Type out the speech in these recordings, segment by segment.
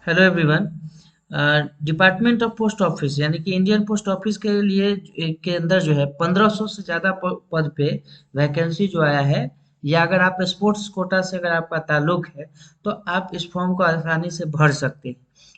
Hello everyone. Department of post office यानी कि Indian post office के लिए के अंदर जो है 1500 से ज़्यादा पद पे वैकेंसी जो आया है। या अगर आप स्पोर्ट्स कोटा से अगर आपका ताल्लुक है तो आप इस फॉर्म को आसानी से भर सकते हैं।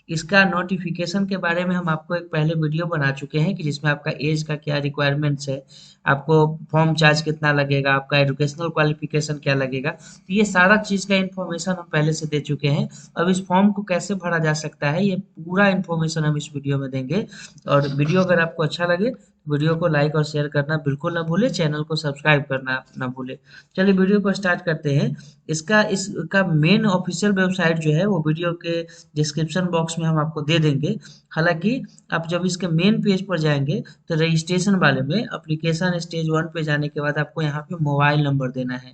इसका नोटिफिकेशन के बारे में हम आपको एक पहले वीडियो बना चुके हैं कि जिसमें आपका एज का क्या रिक्वायरमेंट्स है, आपको फॉर्म चार्ज कितना लगेगा, आपका एजुकेशनल क्वालिफिकेशन क्या लगेगा। तो ये सारा चीज़ का इन्फॉर्मेशन हम पहले से दे चुके हैं। अब इस फॉर्म को कैसे भरा जा सकता है ये पूरा इन्फॉर्मेशन हम इस वीडियो में देंगे। और वीडियो अगर आपको अच्छा लगे, वीडियो को लाइक और शेयर करना बिल्कुल ना भूले, चैनल को सब्सक्राइब करना ना भूले। चलिए वीडियो को स्टार्ट करते हैं। इसका मेन ऑफिशियल वेबसाइट जो है वो वीडियो के डिस्क्रिप्शन बॉक्स में हम आपको दे देंगे। हालांकि आप जब इसके मेन पेज पर जाएंगे तो रजिस्ट्रेशन वाले में एप्लीकेशन स्टेज 1 पे जाने के बाद आपको यहाँ पे मोबाइल नंबर देना है।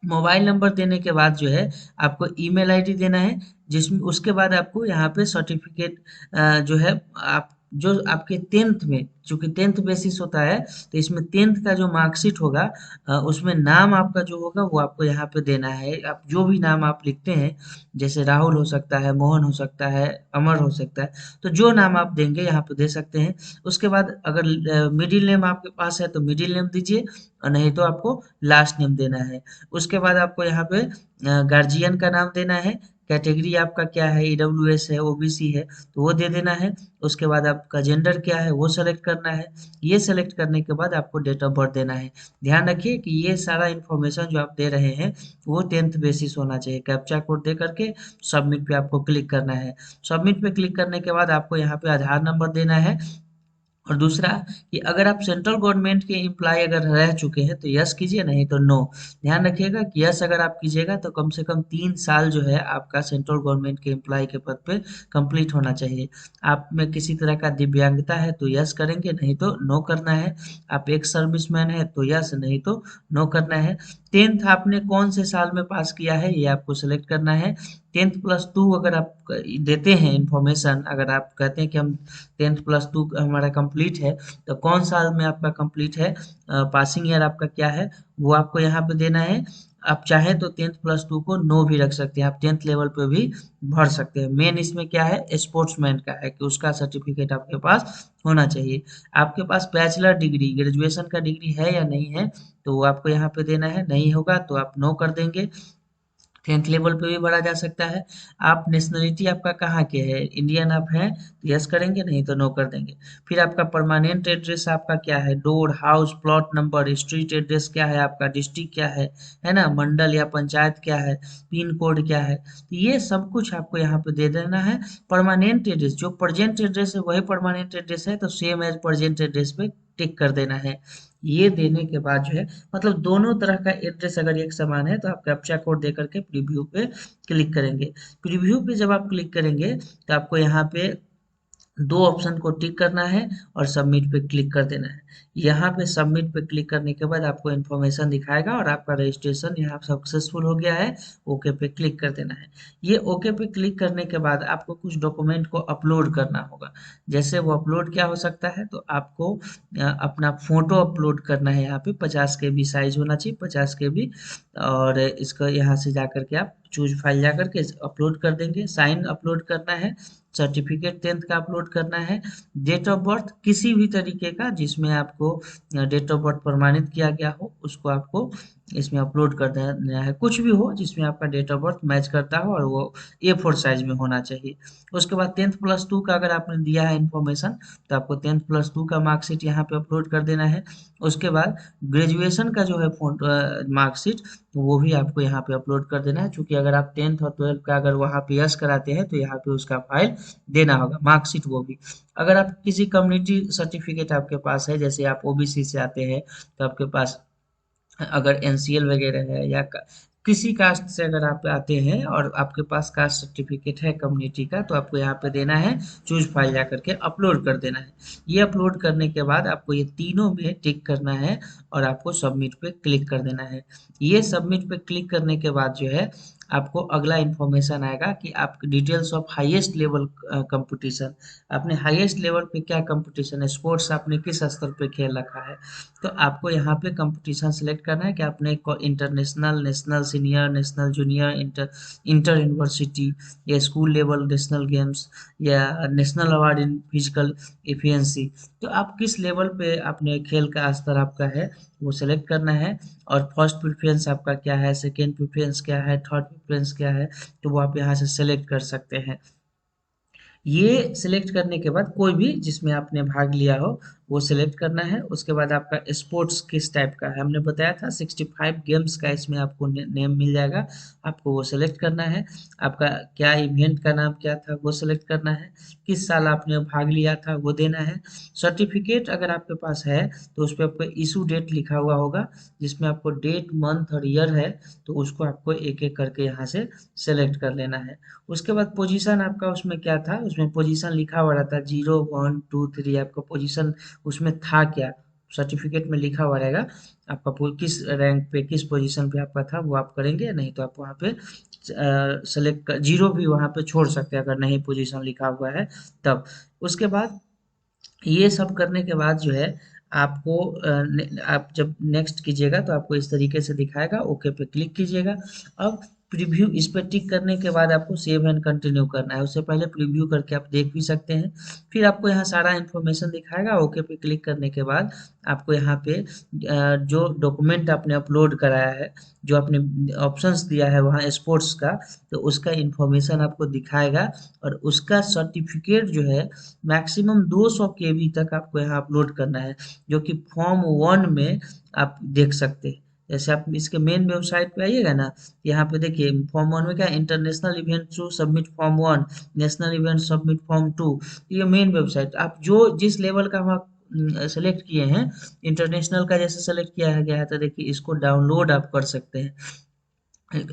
मोबाइल नंबर देने के बाद जो है आपको ईमेल आईडी देना है, जिसमें उसके बाद आपको यहाँ पे सर्टिफिकेट जो है आप जो आपके टेंथ में, चूंकि टेंथ बेसिस होता है तो इसमें टेंथ का जो मार्कशीट होगा उसमें नाम आपका जो होगा वो आपको यहाँ पे देना है। आप जो भी नाम आप लिखते हैं, जैसे राहुल हो सकता है, मोहन हो सकता है, अमर हो सकता है, तो जो नाम आप देंगे यहाँ पे दे सकते हैं। उसके बाद अगर मिडिल नेम आपके पास है तो मिडिल नेम दीजिए, और नहीं तो आपको लास्ट नेम देना है। उसके बाद आपको यहाँ पे गार्जियन का नाम देना है। कैटेगरी आपका क्या है, ईडब्ल्यूएस है, ओबीसी है, तो वो दे देना है। उसके बाद आपका जेंडर क्या है वो सेलेक्ट करना है। ये सेलेक्ट करने के बाद आपको डेट ऑफ बर्थ देना है। ध्यान रखिए कि ये सारा इन्फॉर्मेशन जो आप दे रहे हैं वो टेंथ बेसिस होना चाहिए। कैप्चा कोड दे करके सबमिट पे आपको क्लिक करना है। सबमिट पे क्लिक करने के बाद आपको यहाँ पे आधार नंबर देना है। और दूसरा कि अगर आप सेंट्रल गवर्नमेंट के एम्प्लॉय अगर रह चुके हैं तो यस कीजिए, नहीं तो नो। ध्यान रखिएगा कि यस अगर आप कीजिएगा तो कम से कम 3 साल जो है आपका सेंट्रल गवर्नमेंट के एम्प्लॉय के पद पे कंप्लीट होना चाहिए। आप में किसी तरह का दिव्यांगता है तो यस करेंगे, नहीं तो नो करना है। आप एक सर्विसमैन है तो यस, नहीं तो नो करना है। टेंथ आपने कौन से साल में पास किया है ये आपको सेलेक्ट करना है। टेंथ प्लस टू अगर आप देते हैं इंफॉर्मेशन, अगर आप कहते हैं कि हम टेंथ प्लस टू हमारा कंप्लीट है, तो कौन साल में आपका कंप्लीट है, पासिंग ईयर आपका क्या है, वो आपको यहाँ पे देना है। आप चाहे तो टेंथ प्लस टू को नो भी रख सकते हैं, आप टेंथ लेवल पे भी भर सकते हैं। मेन इसमें क्या है, स्पोर्ट्समैन का है कि उसका सर्टिफिकेट आपके पास होना चाहिए। आपके पास बैचलर डिग्री, ग्रेजुएशन का डिग्री है या नहीं है, तो वो आपको यहाँ पे देना है। नहीं होगा तो आप नो कर देंगे। टेंथ लेवल पे भी भरा जा सकता है। आप नेशनलिटी आपका कहाँ के है, इंडियन आप हैं तो यस करेंगे, नहीं तो नो कर देंगे। फिर आपका परमानेंट एड्रेस आपका क्या है, door, house, plot number, street address क्या है आपका, डिस्ट्रिक्ट क्या है ना, मंडल या पंचायत क्या है, पिन कोड क्या है, तो ये सब कुछ आपको यहाँ पे दे देना है। परमानेंट एड्रेस जो प्रेजेंट एड्रेस है वही परमानेंट एड्रेस है, तो सेम एज प्रेजेंट एड्रेस पे टिक कर देना है। ये देने के बाद जो है, मतलब दोनों तरह का एड्रेस अगर एक समान है तो आप कैप्चा कोड दे करके प्रीव्यू पे क्लिक करेंगे। प्रीव्यू पे जब आप क्लिक करेंगे तो आपको यहाँ पे दो ऑप्शन को टिक करना है और सबमिट पे क्लिक कर देना है। यहाँ पे सबमिट पे क्लिक करने के बाद आपको इन्फॉर्मेशन दिखाएगा और आपका रजिस्ट्रेशन यहाँ सक्सेसफुल हो गया है। ओके पे क्लिक कर देना है। ये ओके पे क्लिक करने के बाद आपको कुछ डॉक्यूमेंट को अपलोड करना होगा। जैसे वो अपलोड क्या हो सकता है, तो आपको अपना फोटो अपलोड करना है। यहाँ पे 50 KB साइज होना चाहिए, 50 KB। और इसको यहाँ से जा करके आप चूज फाइल जा करके अपलोड कर देंगे। साइन अपलोड करना है, सर्टिफिकेट टेंथ का अपलोड करना है, डेट ऑफ बर्थ किसी भी तरीके का जिसमें आपको डेट ऑफ बर्थ प्रमाणित किया गया हो उसको आपको इसमें अपलोड कर देना है। कुछ भी हो जिसमें आपका डेट ऑफ बर्थ मैच करता हो और वो A4 साइज में होना चाहिए। उसके बाद टेंथ प्लस टू का अगर आपने दिया है इन्फॉर्मेशन तो आपको टेंथ प्लस टू का मार्कशीट यहाँ पे अपलोड कर देना है। उसके बाद ग्रेजुएशन का जो है मार्कशीट वो भी आपको यहाँ पे अपलोड कर देना है। चूंकि अगर आप टेंथ और ट्वेल्थ का अगर वहाँ पे यस कराते हैं तो यहाँ पे उसका फाइल देना होगा, मार्कशीट वो भी। अगर आप किसी कम्युनिटी सर्टिफिकेट आपके पास है, जैसे आप ओबीसी से आते हैं तो आपके पास अगर एनसीएल वगैरह है, या किसी कास्ट से अगर आप आते हैं और आपके पास कास्ट सर्टिफिकेट है कम्युनिटी का, तो आपको यहाँ पे देना है चूज फाइल जा करके अपलोड कर देना है। ये अपलोड करने के बाद आपको ये तीनों में टिक करना है और आपको सबमिट पे क्लिक कर देना है। ये सबमिट पे क्लिक करने के बाद जो है आपको अगला इन्फॉर्मेशन आएगा कि आपकी details of highest level competition, आपने हाईएस्ट लेवल पे क्या कंपटीशन है, स्पोर्ट्स आपने किस स्तर पे खेल रखा है। तो आपको यहाँ पे कंपटीशन सेलेक्ट करना है कि आपने international, national senior, national junior, inter inter university या स्कूल लेवल नेशनल गेम्स या national award in physical efficiency. तो आप किस लेवल पे अपने खेल का स्तर आपका है वो सेलेक्ट करना है। और फर्स्ट प्रेफरेंस आपका क्या है, सेकंड प्रेफरेंस क्या है, थर्ड प्रेफरेंस क्या है, तो वो आप यहाँ से सेलेक्ट कर सकते हैं। ये सिलेक्ट करने के बाद कोई भी जिसमें आपने भाग लिया हो वो सिलेक्ट करना है। उसके बाद आपका स्पोर्ट्स किस टाइप का है, हमने बताया था 65 गेम्स का इसमें आपको नेम मिल जाएगा, आपको वो सिलेक्ट करना है। आपका क्या इवेंट का नाम क्या था वो सिलेक्ट करना है, किस साल आपने भाग लिया था वो देना है। सर्टिफिकेट अगर आपके पास है तो उस पर आपको इशू डेट लिखा हुआ होगा, जिसमें आपको डेट, मंथ और ईयर है, तो उसको आपको एक एक करके यहाँ से सेलेक्ट कर लेना है। उसके बाद पोजीशन आपका उसमें क्या था, उसमें पोजीशन लिखा हुआ रहता है 0 1 2 3, आपका पोजीशन उसमें था क्या, सर्टिफिकेट में लिखा हुआ रहेगा आपका किस रैंक पे किस पोजीशन पे आपका था, वो आप करेंगे। नहीं तो आप वहाँ पे सेलेक्ट कर जीरो भी वहाँ पे छोड़ सकते हैं अगर नहीं पोजीशन लिखा हुआ है तब। उसके बाद ये सब करने के बाद जो है आपको आप जब नेक्स्ट कीजिएगा तो आपको इस तरीके से दिखाएगा, ओके पे क्लिक कीजिएगा। अब प्रीव्यू इस पर टिक करने के बाद आपको सेव एंड कंटिन्यू करना है, उससे पहले प्रीव्यू करके आप देख भी सकते हैं। फिर आपको यहाँ सारा इन्फॉर्मेशन दिखाएगा, ओके पे क्लिक करने के बाद आपको यहाँ पे जो डॉक्यूमेंट आपने अपलोड कराया है, जो आपने ऑप्शंस दिया है वहाँ स्पोर्ट्स का, तो उसका इन्फॉर्मेशन आपको दिखाएगा। और उसका सर्टिफिकेट जो है मैक्सिमम 200 केबी तक आपको यहाँ अपलोड करना है, जो कि फॉर्म 1 में आप देख सकते हैं। जैसे आप इसके मेन वेबसाइट पे आइएगा ना, यहाँ पे देखिए फॉर्म 1 में क्या, international event to submit form 1, national event submit form 2। ये मेन वेबसाइट, आप जो जिस लेवल का वहाँ सेलेक्ट किए हैं, इंटरनेशनल का जैसे सेलेक्ट किया है गया है, तो देखिए इसको डाउनलोड आप कर सकते हैं।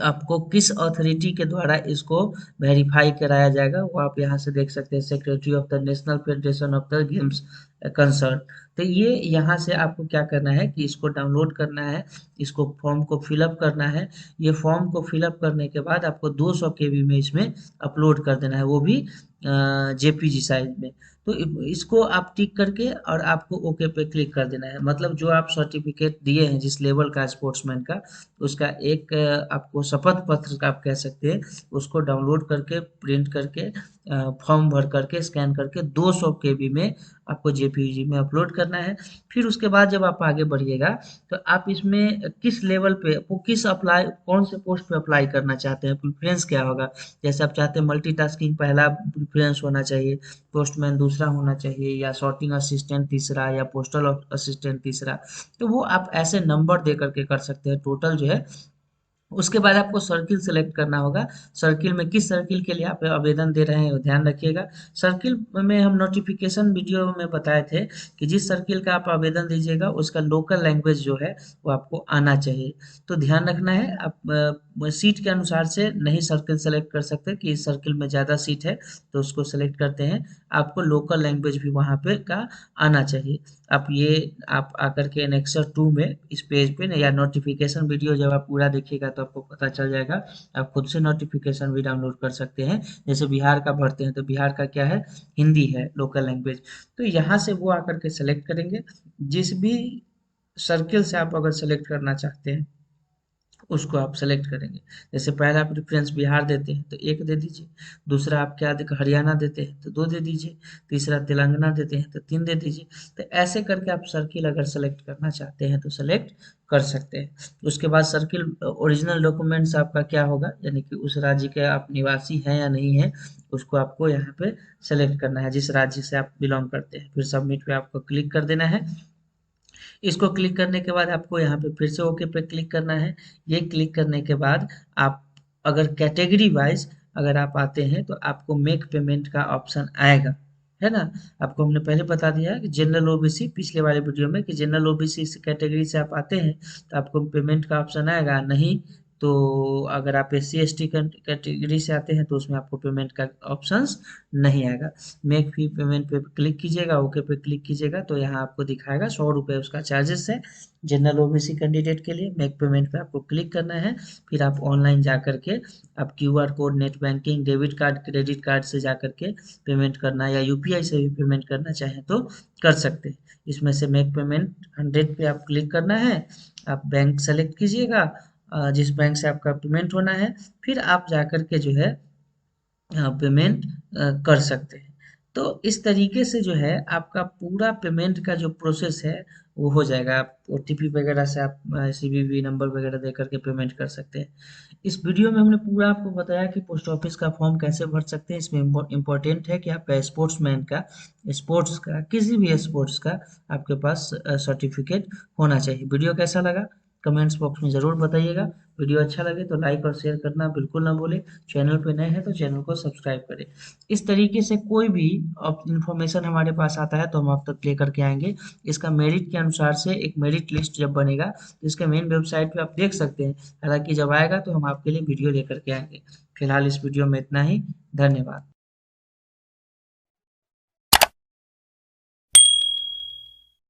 आपको किस अथॉरिटी के द्वारा इसको वेरीफाई कराया जाएगा वो आप यहाँ से देख सकते हैं, secretary of the national federation of the games concern. तो ये यहाँ से आपको क्या करना है कि इसको डाउनलोड करना है, इसको फॉर्म को फिलअप करना है। ये फॉर्म को फिलअप करने के बाद आपको 200 केबी में इसमें अपलोड कर देना है, वो भी जेपीजी साइज में। तो इसको आप टिक करके और आपको ओके पे क्लिक कर देना है। मतलब जो आप सर्टिफिकेट दिए हैं जिस लेवल का स्पोर्ट्समैन का, उसका एक आपको शपथ पत्र का आप कह सकते हैं, उसको डाउनलोड करके प्रिंट करके फॉर्म भर करके स्कैन करके 200 केबी में आपको जेपीजी में अपलोड करना है। फिर उसके बाद जब आप आगे बढ़िएगा तो आप इसमें किस लेवल पे वो किस अप्लाई कौन से पोस्ट पे अप्लाई करना चाहते हैं, प्रेफरेंस क्या होगा। जैसे आप चाहते हैं मल्टीटास्किंग पहला प्रेफरेंस होना चाहिए, पोस्टमैन दूसरा होना चाहिए, या सॉर्टिंग असिस्टेंट तीसरा, या पोस्टल असिस्टेंट तीसरा, तो वो आप ऐसे नंबर दे करके कर सकते हैं टोटल जो है। उसके बाद आपको सर्किल सेलेक्ट करना होगा, सर्किल में किस सर्किल के लिए आप आवेदन दे रहे हैं ध्यान रखिएगा। सर्किल में हम नोटिफिकेशन वीडियो में बताए थे कि जिस सर्किल का आप आवेदन दीजिएगा उसका लोकल लैंग्वेज जो है वो आपको आना चाहिए। तो ध्यान रखना है, आप सीट के अनुसार से नहीं सर्किल सेलेक्ट कर सकते कि इस सर्किल में ज़्यादा सीट है तो उसको सेलेक्ट करते हैं, आपको लोकल लैंग्वेज भी वहाँ पे का आना चाहिए। आप ये आप आकर के एनेक्सर 2 में इस पेज पे या नोटिफिकेशन वीडियो जब आप पूरा देखिएगा तो आपको पता चल जाएगा। आप खुद से नोटिफिकेशन भी डाउनलोड कर सकते हैं। जैसे बिहार का भरते हैं तो बिहार का क्या है, हिंदी है लोकल लैंग्वेज। तो यहाँ से वो आकर के सेलेक्ट करेंगे, जिस भी सर्किल से आप अगर सेलेक्ट करना चाहते हैं उसको आप सेलेक्ट करेंगे। जैसे पहला प्रेफरेंस बिहार देते हैं तो 1 दे दीजिए, दूसरा आप क्या हरियाणा देते हैं तो 2 दे दीजिए, तीसरा तेलंगाना देते हैं तो 3 दे दीजिए। तो ऐसे करके आप सर्किल अगर सेलेक्ट करना चाहते हैं तो सेलेक्ट कर सकते हैं। उसके बाद सर्किल ओरिजिनल डॉक्यूमेंट्स आपका क्या होगा, यानी कि उस राज्य के आप निवासी हैं या नहीं है, उसको आपको यहाँ पे सेलेक्ट करना है जिस राज्य से आप बिलोंग करते हैं। फिर सबमिट पे आपको क्लिक कर देना है। इसको क्लिक करने के बाद आपको यहाँ पे फिर से ओके पे क्लिक करना है। ये क्लिक करने के बाद आप अगर कैटेगरी वाइज अगर आप आते हैं तो आपको मेक पेमेंट का ऑप्शन आएगा, है ना। आपको हमने पहले बता दिया है कि जनरल ओबीसी पिछले वाले वीडियो में कि जनरल ओबीसी कैटेगरी से आप आते हैं तो आपको पेमेंट का ऑप्शन आएगा, नहीं तो अगर आप SC/ST कैटेगरी से आते हैं तो उसमें आपको पेमेंट का ऑप्शंस नहीं आएगा। मेक फी पेमेंट पे क्लिक कीजिएगा, ओके पे क्लिक कीजिएगा तो यहाँ आपको दिखाएगा 100 रुपये उसका चार्जेस है जनरल OBC कैंडिडेट के लिए। मेक पेमेंट पे आपको क्लिक करना है, फिर आप ऑनलाइन जा करके आप QR code, net banking, debit card, credit card से जा करके पेमेंट करना या UPI से भी पेमेंट करना चाहें तो कर सकते हैं। इसमें से मेक पेमेंट 100 पे आप क्लिक करना है, आप बैंक सेलेक्ट कीजिएगा जिस बैंक से आपका पेमेंट होना है, फिर आप जा कर के जो है पेमेंट कर सकते हैं। तो इस तरीके से जो है आपका पूरा पेमेंट का जो प्रोसेस है वो हो जाएगा। आप OTP वगैरह से आप CVV नंबर वगैरह दे करके पेमेंट कर सकते हैं। इस वीडियो में हमने पूरा आपको बताया कि पोस्ट ऑफिस का फॉर्म कैसे भर सकते हैं। इसमें इम्पोर्टेंट है कि आपका स्पोर्ट्समैन का, स्पोर्ट्स का, किसी भी स्पोर्ट्स का आपके पास सर्टिफिकेट होना चाहिए। वीडियो कैसा लगा कमेंट्स बॉक्स में ज़रूर बताइएगा। वीडियो अच्छा लगे तो लाइक और शेयर करना बिल्कुल ना भूलें। चैनल पे नए हैं तो चैनल को सब्सक्राइब करें। इस तरीके से कोई भी इंफॉर्मेशन हमारे पास आता है तो हम आप तक लेकर के आएंगे। इसका मेरिट के अनुसार से एक मेरिट लिस्ट जब बनेगा तो इसके मेन वेबसाइट पे आप देख सकते हैं। हालांकि जब आएगा तो हम आपके लिए वीडियो लेकर के आएंगे। फिलहाल इस वीडियो में इतना ही। धन्यवाद।